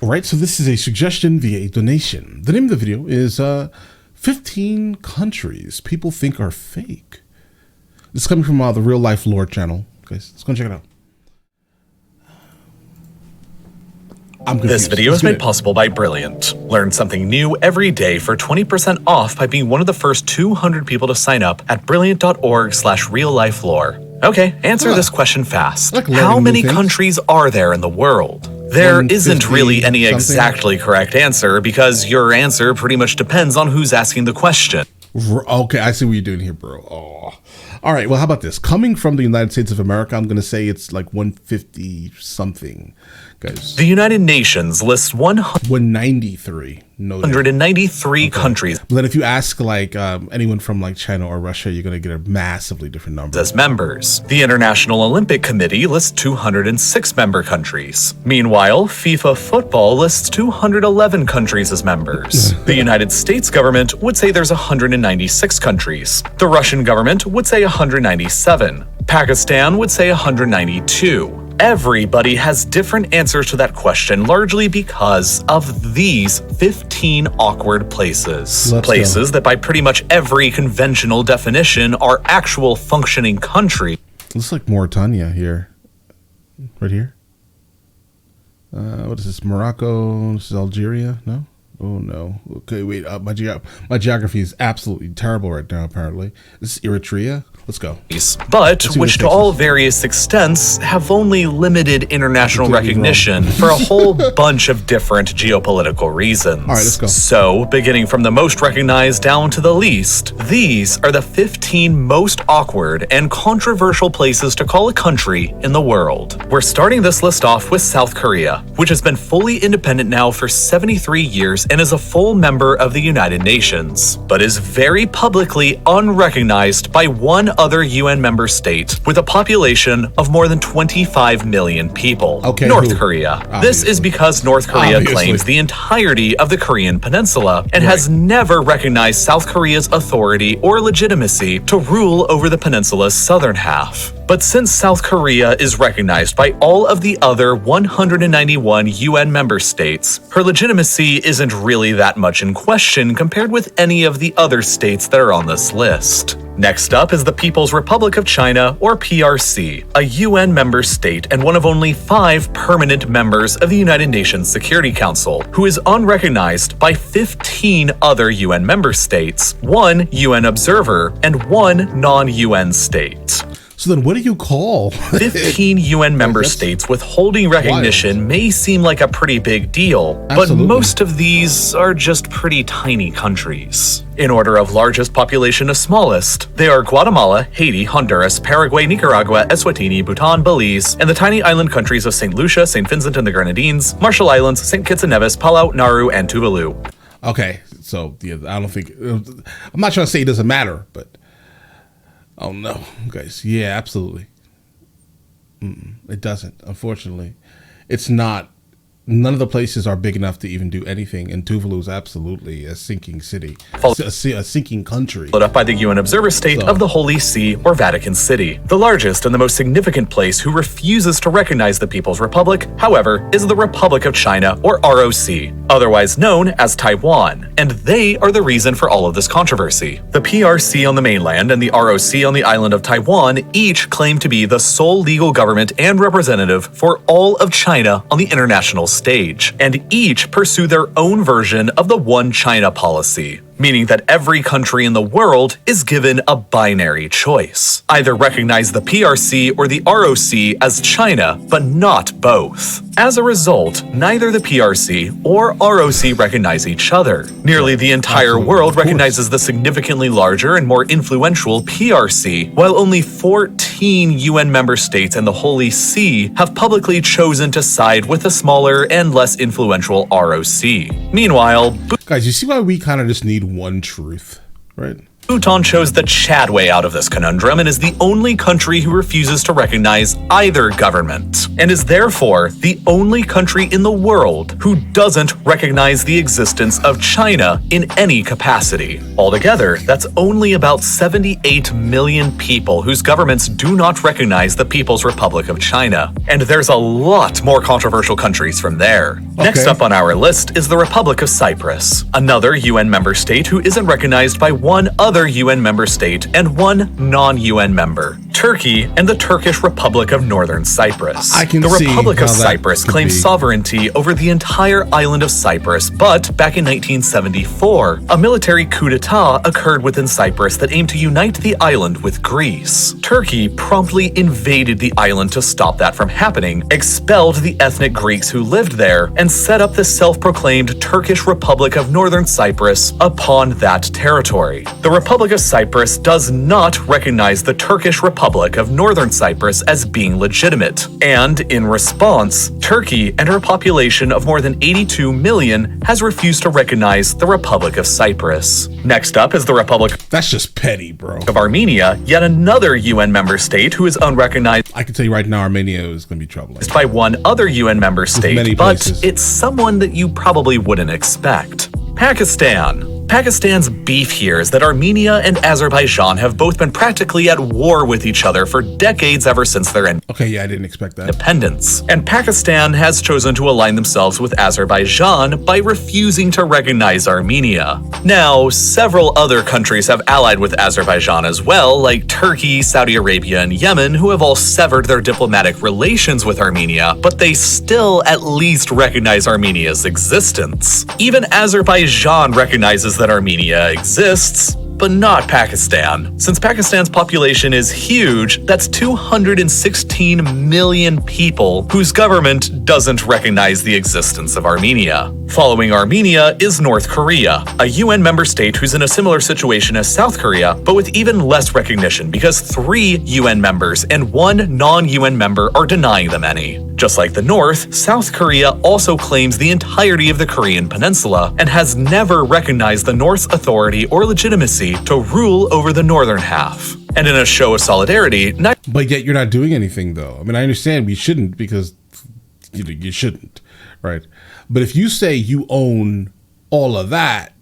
All right, so this is a suggestion via a donation. The name of the video is 15 countries people think are fake. This is coming from the Real Life Lore channel. Guys, let's go and check it out. This video is made possible by Brilliant. Learn something new every day for 20% off by being one of the first 200 people to sign up at brilliant.org/reallifelore. Okay, answer this question fast. How many countries are there in the world? There isn't really any exactly correct answer because your answer pretty much depends on who's asking the question. Okay, I see what you're doing here, bro. Oh. All right, well, how about this? Coming from the United States of America, I'm going to say it's like 150 something, guys. The United Nations lists 193. 193 countries. But then if you ask like anyone from like China or Russia, you're going to get a massively different number. As members. The International Olympic Committee lists 206 member countries. Meanwhile, FIFA football lists 211 countries as members. The United States government would say there's 196 countries. The Russian government would say 197. Pakistan would say 192. Everybody has different answers to that question, largely because of these 15 awkward places. Places that by pretty much every conventional definition are actual functioning countries. Looks like Mauritania here. Right here. What is this? Morocco? This is Algeria? No? Oh no. Okay, wait. My geography is absolutely terrible right now, apparently. This is Eritrea. Let's go. But which to all various extents have only limited international recognition for a whole bunch of different geopolitical reasons. All right, let's go. So, beginning from the most recognized down to the least, these are the 15 most awkward and controversial places to call a country in the world. We're starting this list off with South Korea, which has been fully independent now for 73 years and is a full member of the United Nations, but is very publicly unrecognized by one other UN member state with a population of more than 25 million people. North Korea. Obviously. This is because North Korea claims the entirety of the Korean peninsula and has never recognized South Korea's authority or legitimacy to rule over the peninsula's southern half. But since South Korea is recognized by all of the other 191 UN member states, her legitimacy isn't really that much in question compared with any of the other states that are on this list. Next up is the People's Republic of China, or PRC, a UN member state and one of only 5 permanent members of the United Nations Security Council, who is unrecognized by 15 other UN member states, 1 UN observer, and 1 non-UN state. So then what do you call 15 UN member states withholding recognition may seem like a pretty big deal, but most of these are just pretty tiny countries. In order of largest population to smallest, they are Guatemala, Haiti, Honduras, Paraguay, Nicaragua, Eswatini, Bhutan, Belize, and the tiny island countries of St. Lucia, St. Vincent and the Grenadines, Marshall Islands, St. Kitts and Nevis, Palau, Nauru, and Tuvalu. Okay, so yeah, I don't think, I'm not trying to say it doesn't matter, but oh no, guys. Yeah, absolutely. It doesn't, unfortunately. It's not. None of the places are big enough to even do anything, and Tuvalu is absolutely a sinking city, a sinking country. Followed up by the UN Observer State of the Holy See, or Vatican City. The largest and the most significant place who refuses to recognize the People's Republic, however, is the Republic of China, or ROC, otherwise known as Taiwan, and they are the reason for all of this controversy. The PRC on the mainland and the ROC on the island of Taiwan each claim to be the sole legal government and representative for all of China on the international stage, and each pursue their own version of the One China policy, meaning that every country in the world is given a binary choice. Either recognize the PRC or the ROC as China, but not both. As a result, neither the PRC or ROC recognize each other. Nearly the entire world recognizes the significantly larger and more influential PRC, while only 14 UN member states and the Holy See have publicly chosen to side with the smaller and less influential ROC. Meanwhile, guys, you see why we kind of just need one truth, right? Bhutan chose the Chad way out of this conundrum and is the only country who refuses to recognize either government, and is therefore the only country in the world who doesn't recognize the existence of China in any capacity. Altogether, that's only about 78 million people whose governments do not recognize the People's Republic of China. And there's a lot more controversial countries from there. Next up on our list is the Republic of Cyprus, another UN member state who isn't recognized by one other UN member state and one non-UN member, Turkey and the Turkish Republic of Northern Cyprus. The Republic of Cyprus claims sovereignty over the entire island of Cyprus, but back in 1974, a military coup d'etat occurred within Cyprus that aimed to unite the island with Greece. Turkey promptly invaded the island to stop that from happening, expelled the ethnic Greeks who lived there, and set up the self-proclaimed Turkish Republic of Northern Cyprus upon that territory. The Republic of Cyprus does not recognize the Turkish Republic of Northern Cyprus as being legitimate, and in response, Turkey and her population of more than 82 million has refused to recognize the Republic of Cyprus. Next up is the Republic That's just petty, bro. of Armenia, yet another UN member state who is unrecognized I can tell you right now, Armenia is going to be trouble. by one other UN member state, but places. it's someone that you probably wouldn't expect. Pakistan. Pakistan's beef here is that Armenia and Azerbaijan have both been practically at war with each other for decades ever since their Okay, yeah, I didn't expect that. independence. And Pakistan has chosen to align themselves with Azerbaijan by refusing to recognize Armenia. Now, several other countries have allied with Azerbaijan as well, like Turkey, Saudi Arabia, and Yemen, who have all severed their diplomatic relations with Armenia, but they still at least recognize Armenia's existence. Even Azerbaijan recognizes that Armenia exists, but not Pakistan. Since Pakistan's population is huge, that's 216 million people whose government doesn't recognize the existence of Armenia. Following Armenia is North Korea, a UN member state who's in a similar situation as South Korea, but with even less recognition because 3 UN members and 1 non-UN member are denying them any. Just like the North, South Korea also claims the entirety of the Korean peninsula and has never recognized the North's authority or legitimacy to rule over the northern half. And in a show of solidarity, But yet you're not doing anything, though. I mean, I understand we shouldn't because you shouldn't, right? But if you say you own all of that,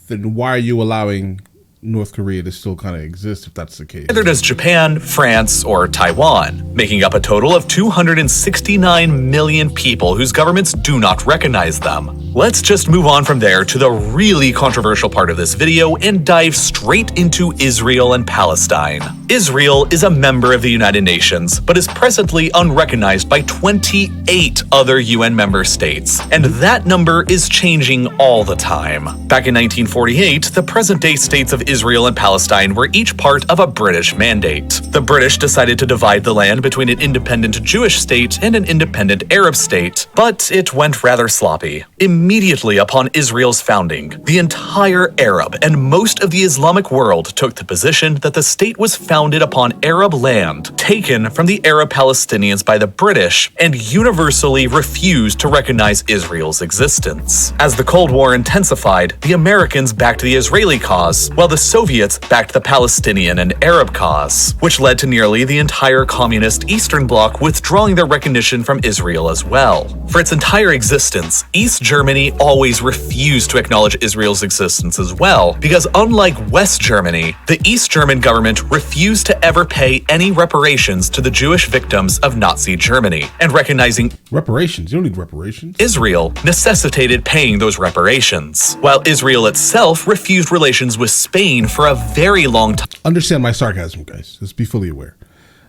then why are you allowing North Korea to still kind of exist if that's the case? neither does Japan, France, or Taiwan, making up a total of 269 million people whose governments do not recognize them. Let's just move on from there to the really controversial part of this video and dive straight into Israel and Palestine. Israel is a member of the United Nations, but is presently unrecognized by 28 other UN member states, and that number is changing all the time. Back in 1948, the present-day states of Israel and Palestine were each part of a British mandate. The British decided to divide the land between an independent Jewish state and an independent Arab state, but it went rather sloppy. Immediately upon Israel's founding, the entire Arab and most of the Islamic world took the position that the state was founded upon Arab land taken from the Arab Palestinians by the British and universally refused to recognize Israel's existence. As the Cold War intensified, the Americans backed the Israeli cause, while the Soviets backed the Palestinian and Arab cause, which led to nearly the entire communist Eastern Bloc withdrawing their recognition from Israel as well. For its entire existence, East Germany always refused to acknowledge Israel's existence as well, because unlike West Germany, the East German government refused to ever pay any reparations to the Jewish victims of Nazi Germany, and recognizing Reparations? You don't need reparations. Israel necessitated paying those reparations, while Israel itself refused relations with Spain for a very long Understand my sarcasm, guys. Just be fully aware.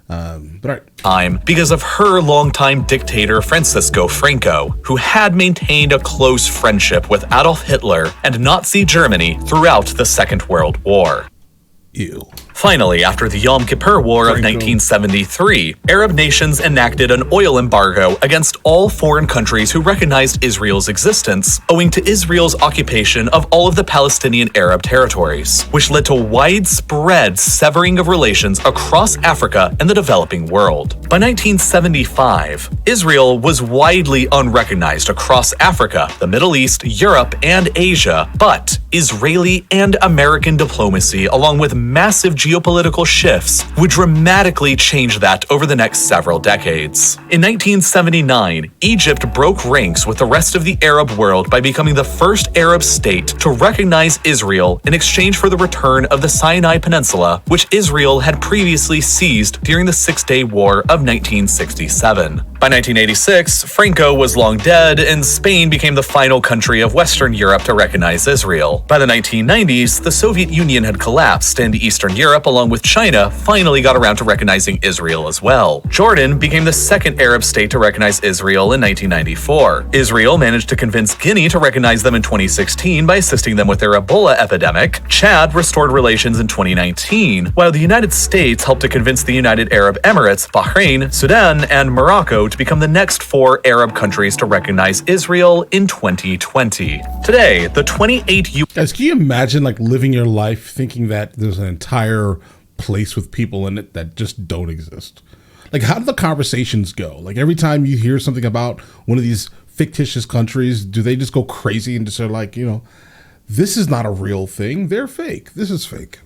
But all right. time because of her longtime dictator Francisco Franco, who had maintained a close friendship with Adolf Hitler and Nazi Germany throughout the Second World War. Ew. Finally, after the Yom Kippur War of 1973, Arab nations enacted an oil embargo against all foreign countries who recognized Israel's existence, owing to Israel's occupation of all of the Palestinian Arab territories, which led to widespread severing of relations across Africa and the developing world. By 1975, Israel was widely unrecognized across Africa, the Middle East, Europe, and Asia, but Israeli and American diplomacy, along with massive geopolitical shifts, would dramatically change that over the next several decades. In 1979, Egypt broke ranks with the rest of the Arab world by becoming the first Arab state to recognize Israel in exchange for the return of the Sinai Peninsula, which Israel had previously seized during the Six-Day War of 1967. By 1986, Franco was long dead, and Spain became the final country of Western Europe to recognize Israel. By the 1990s, the Soviet Union had collapsed, and Eastern Europe, along with China, finally got around to recognizing Israel as well. Jordan became the second Arab state to recognize Israel in 1994. Israel managed to convince Guinea to recognize them in 2016 by assisting them with their Ebola epidemic. Chad restored relations in 2019, while the United States helped to convince the United Arab Emirates, Bahrain, Sudan, and Morocco to become the next 4 Arab countries to recognize Israel in 2020. Today, the 28 Guys, can you imagine like living your life thinking that there's an entire place with people in it that just don't exist? Like, how do the conversations go? Like, every time you hear something about one of these fictitious countries, do they just go crazy and just are like, this is not a real thing. They're fake. This is fake.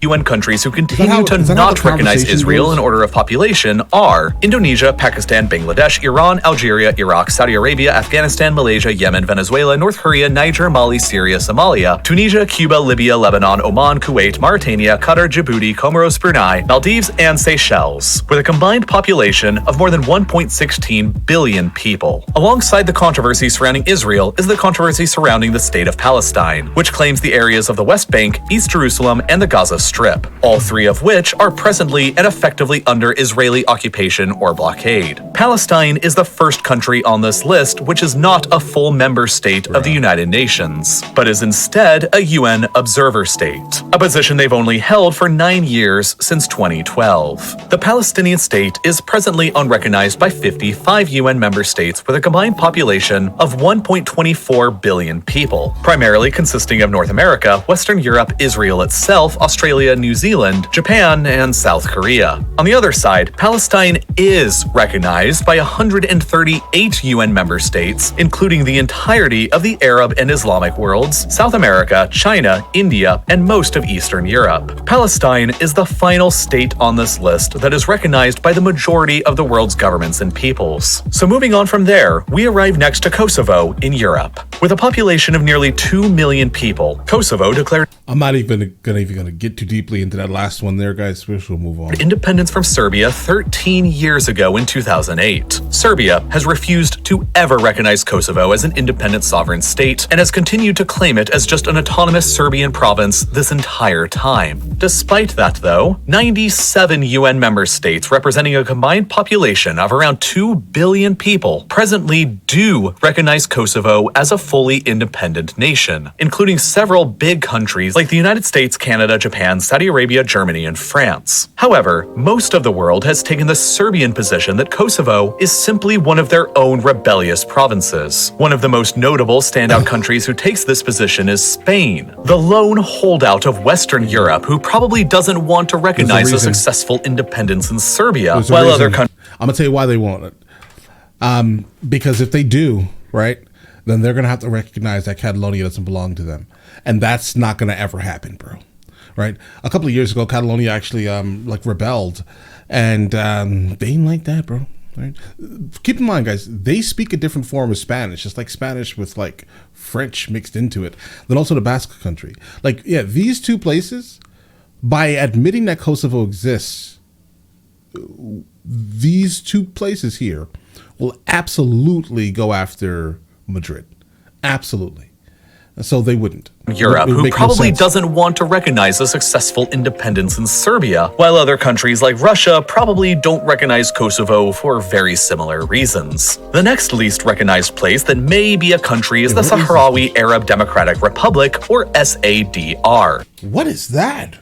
UN countries who continue to not recognize Israel in order of population are Indonesia, Pakistan, Bangladesh, Iran, Algeria, Iraq, Saudi Arabia, Afghanistan, Malaysia, Yemen, Venezuela, North Korea, Niger, Mali, Syria, Somalia, Tunisia, Cuba, Libya, Lebanon, Oman, Kuwait, Mauritania, Qatar, Djibouti, Comoros, Brunei, Maldives, and Seychelles, with a combined population of more than 1.16 billion people. Alongside the controversy surrounding Israel is the controversy surrounding the state of Palestine, which claims the areas of the West Bank, East Jerusalem, and the Gaza Strip, all 3 of which are presently and effectively under Israeli occupation or blockade. Palestine is the first country on this list which is not a full member state of the United Nations, but is instead a UN observer state, a position they've only held for 9 years since 2012. The Palestinian state is presently unrecognized by 55 UN member states with a combined population of 1.24 billion people, primarily consisting of North America, Western Europe, Israel itself, Australia, New Zealand, Japan, and South Korea. On the other side, Palestine is recognized by 138 UN member states, including the entirety of the Arab and Islamic worlds, South America, China, India, and most of Eastern Europe. Palestine is the final state on this list that is recognized by the majority of the world's governments and peoples. So moving on from there, we arrive next to Kosovo in Europe. With a population of nearly 2 million people, Kosovo declared I'm not even gonna get too deeply into that last one there, guys. We'll move on. Independence from Serbia 13 years ago in 2008. Serbia has refused to ever recognize Kosovo as an independent sovereign state and has continued to claim it as just an autonomous Serbian province this entire time. Despite that, though, 97 UN member states representing a combined population of around 2 billion people presently do recognize Kosovo as a fully independent nation, including several big countries like the United States, Canada, Japan, Saudi Arabia, Germany, and France. However, most of the world has taken the Serbian position that Kosovo is simply one of their own rebellious provinces. One of the most notable standout countries who takes this position is Spain, the lone holdout of Western Europe who probably doesn't want to recognize a successful independence in Serbia, while other countries... I'm going to tell you why they won't. Because if they do, right, then they're going to have to recognize that Catalonia doesn't belong to them. And that's not going to ever happen, bro. Right? A couple of years ago, Catalonia actually rebelled, and they didn't like that, bro. Right? Keep in mind, guys, they speak a different form of Spanish, just like Spanish with like French mixed into it. Then also the Basque country. Like, yeah, these two places, by admitting that Kosovo exists, these two places here will absolutely go after Madrid. Absolutely. So they wouldn't. Europe, who probably doesn't want to recognize a successful independence in Serbia, while other countries like Russia probably don't recognize Kosovo for very similar reasons. The next least recognized place that may be a country is the Sahrawi Arab Democratic Republic, or SADR. What is that?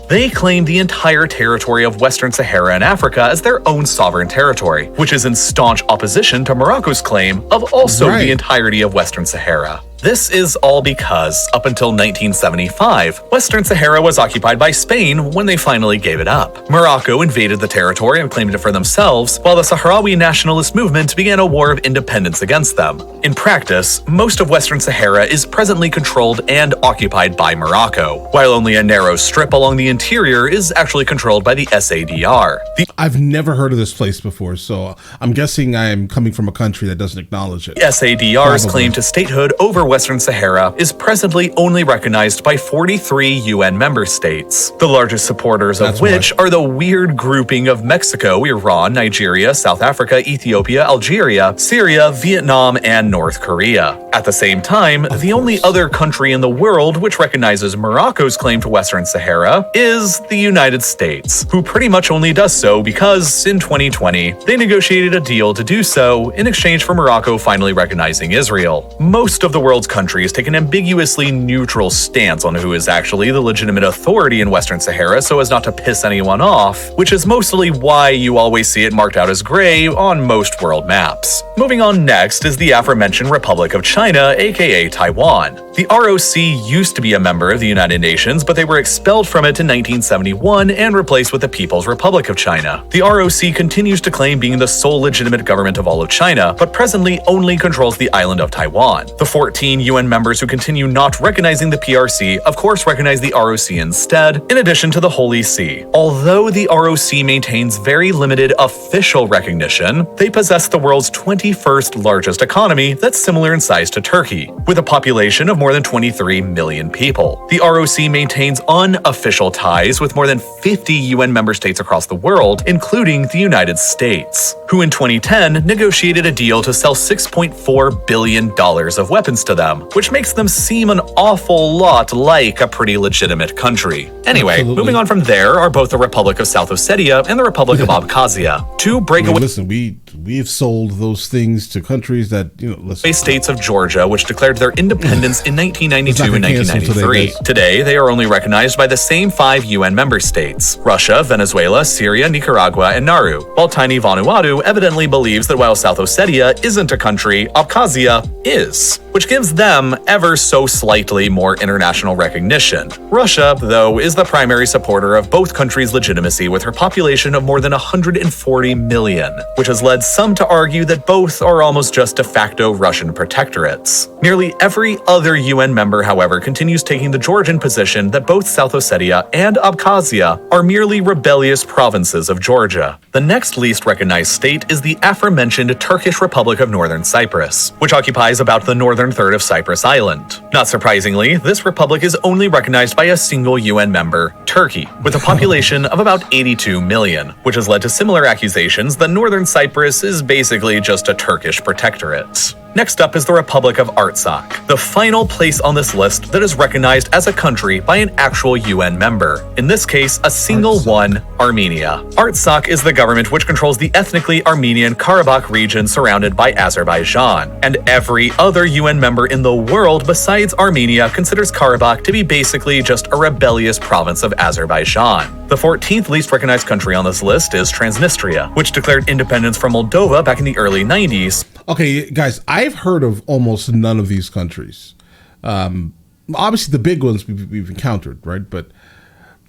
They claim the entire territory of Western Sahara in Africa as their own sovereign territory, which is in staunch opposition to Morocco's claim of also the entirety of Western Sahara. This is all because, up until 1975, Western Sahara was occupied by Spain when they finally gave it up. Morocco invaded the territory and claimed it for themselves, while the Sahrawi nationalist movement began a war of independence against them. In practice, most of Western Sahara is presently controlled and occupied by Morocco, while only a narrow strip along the interior is actually controlled by the SADR. I've never heard of this place before, so I'm guessing I'm coming from a country that doesn't acknowledge it. The SADR's claim to statehood over Western Sahara is presently only recognized by 43 UN member states, the largest supporters of which are the weird grouping of Mexico, Iran, Nigeria, South Africa, Ethiopia, Algeria, Syria, Vietnam, and North Korea. At the same time, the only other country in the world which recognizes Morocco's claim to Western Sahara is the United States, who pretty much only does so because, in 2020, they negotiated a deal to do so in exchange for Morocco finally recognizing Israel. Most of the world's countries take an ambiguously neutral stance on who is actually the legitimate authority in Western Sahara so as not to piss anyone off, which is mostly why you always see it marked out as gray on most world maps. Moving on next is the aforementioned Republic of China, aka Taiwan. The ROC used to be a member of the United Nations, but they were expelled from it in 1971 and replaced with the People's Republic of China. The ROC continues to claim being the sole legitimate government of all of China, but presently only controls the island of Taiwan. The 14 UN members who continue not recognizing the PRC of course recognize the ROC instead, in addition to the Holy See. Although the ROC maintains very limited official recognition, they possess the world's 21st largest economy that's similar in size to Turkey, with a population of more than 23 million people. The ROC maintains unofficial ties with more than 50 UN member states across the world, including the United States, who in 2010 negotiated a deal to sell $6.4 billion of weapons to them, which makes them seem an awful lot like a pretty legitimate country. Anyway, moving on from there are both the Republic of South Ossetia and the Republic of Abkhazia, two breakaway we've sold those things to countries that, states of Georgia, which declared their independence in 1992 and 1993. Today, they are only recognized by the same 5 UN member states: Russia, Venezuela, Syria, Nicaragua, and Nauru, while tiny Vanuatu evidently believes that while South Ossetia isn't a country, Abkhazia is, which gives them ever so slightly more international recognition. Russia, though, is the primary supporter of both countries' legitimacy with her population of more than 140 million, which has led some to argue that both are almost just de facto Russian protectorates. Nearly every other UN member, however, continues taking the Georgian position that both South Ossetia and Abkhazia are merely rebellious provinces of Georgia. The next least recognized state is the aforementioned Turkish Republic of Northern Cyprus, which occupies about the northern third of Cyprus Island. Not surprisingly, this republic is only recognized by a single UN member, Turkey, with a population of about 82 million, which has led to similar accusations that Northern Cyprus is basically just a Turkish protectorate. Next up is the Republic of Artsakh, the final place on this list that is recognized as a country by an actual UN member. In this case, a single one, Armenia. Artsakh is the government which controls the ethnically Armenian Karabakh region surrounded by Azerbaijan, and every other UN member in the world besides Armenia considers Karabakh to be basically just a rebellious province of Azerbaijan. The 14th least recognized country on this list is Transnistria, which declared independence from Moldova back in the early 90s. Okay, guys, I've heard of almost none of these countries. Obviously, the big ones we've encountered, right? But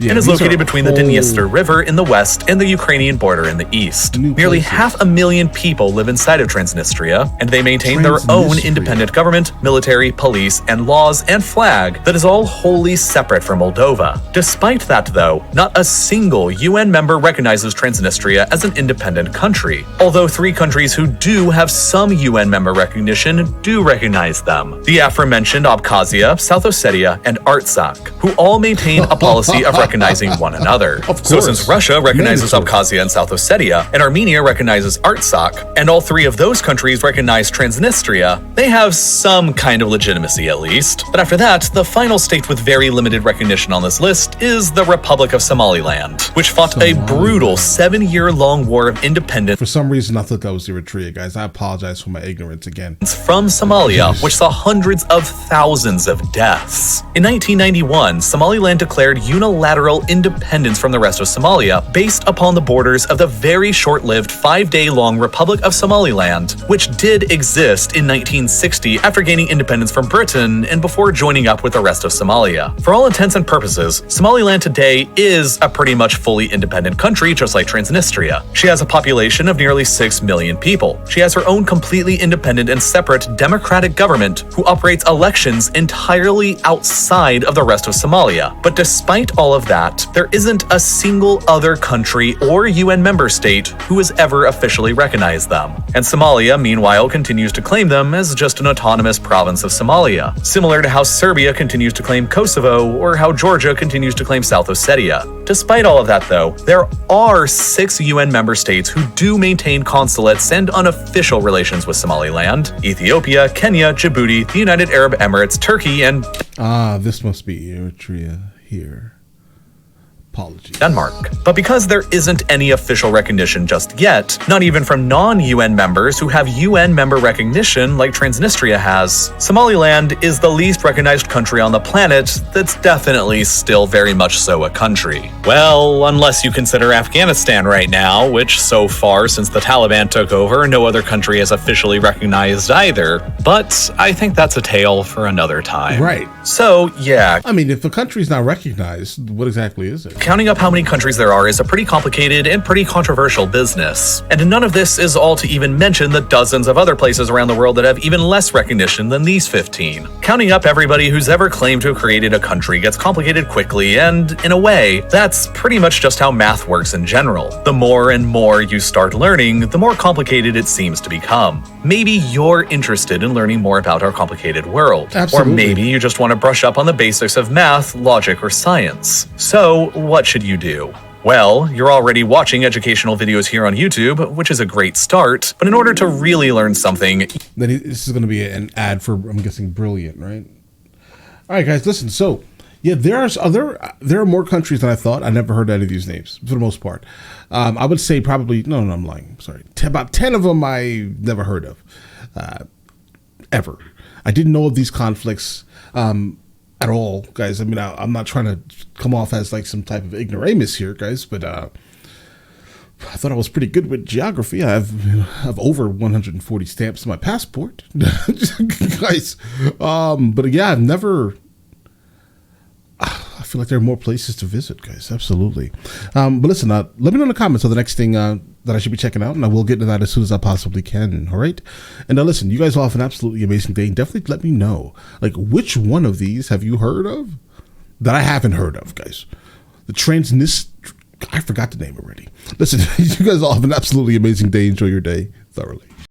and is located between the Dniester River in the west and the Ukrainian border in the east. Nearly 500,000 people live inside of Transnistria, and they maintain their own independent government, military, police, and laws and flag that is all wholly separate from Moldova. Despite that, though, not a single UN member recognizes Transnistria as an independent country, although 3 countries who do have some UN member recognition do recognize them: the aforementioned Abkhazia, South Ossetia, and Artsakh, who all maintain a policy of recognizing one another. So since Russia recognizes Abkhazia and South Ossetia, and Armenia recognizes Artsakh, and all 3 of those countries recognize Transnistria, they have some kind of legitimacy at least. But after that, the final state with very limited recognition on this list is the Republic of Somaliland, which fought a brutal 7-year-long war of independence. For some reason, I thought that was Eritrea, guys. I apologize for my ignorance again. From Somalia, which saw hundreds of thousands of deaths. In 1991, Somaliland declared unilateral unilateral independence from the rest of Somalia based upon the borders of the very short-lived 5-day-long Republic of Somaliland, which did exist in 1960 after gaining independence from Britain and before joining up with the rest of Somalia. For all intents and purposes, Somaliland today is a pretty much fully independent country, just like Transnistria. She has a population of nearly 6 million people. She has her own completely independent and separate democratic government who operates elections entirely outside of the rest of Somalia. But despite all of that, there isn't a single other country or UN member state who has ever officially recognized them. And Somalia, meanwhile, continues to claim them as just an autonomous province of Somalia, similar to how Serbia continues to claim Kosovo or how Georgia continues to claim South Ossetia. Despite all of that, though, there are 6 UN member states who do maintain consulates and unofficial relations with Somaliland: Ethiopia, Kenya, Djibouti, the United Arab Emirates, Turkey, and this must be Eritrea here. Apologies. Denmark. But because there isn't any official recognition just yet, not even from non-UN members who have UN member recognition like Transnistria has, Somaliland is the least recognized country on the planet that's definitely still very much so a country. Well, unless you consider Afghanistan right now, which so far since the Taliban took over, no other country has officially recognized either. But I think that's a tale for another time. Right. So, yeah. I mean, if a country's not recognized, what exactly is it? Counting up how many countries there are is a pretty complicated and pretty controversial business. And none of this is all to even mention the dozens of other places around the world that have even less recognition than these 15. Counting up everybody who's ever claimed to have created a country gets complicated quickly, and in a way, that's pretty much just how math works in general. The more and more you start learning, the more complicated it seems to become. Maybe you're interested in learning more about our complicated world. Absolutely. Or maybe you just want to brush up on the basics of math, logic, or science. So, what should you do? Well, you're already watching educational videos here on YouTube, which is a great start, but in order to really learn something... Then this is going to be an ad for, I'm guessing, Brilliant, right? All right, guys, listen. So, yeah, there are more countries than I thought. I never heard any of these names, for the most part. I would say probably... No, I'm lying. Sorry. About 10 of them I never heard of, ever. I didn't know of these conflicts at all, guys. I mean, I'm not trying to come off as like some type of ignoramus here, guys, but I thought I was pretty good with geography. I have over 140 stamps in my passport, guys. But yeah, I've never... I feel like there are more places to visit, guys. Absolutely. But listen, let me know in the comments of the next thing that I should be checking out, and I will get into that as soon as I possibly can. All right. And now listen, you guys all have an absolutely amazing day, and definitely let me know, like, which one of these have you heard of that I haven't heard of, guys? The Transnistria, I forgot the name already. Listen, you guys all have an absolutely amazing day. Enjoy your day thoroughly.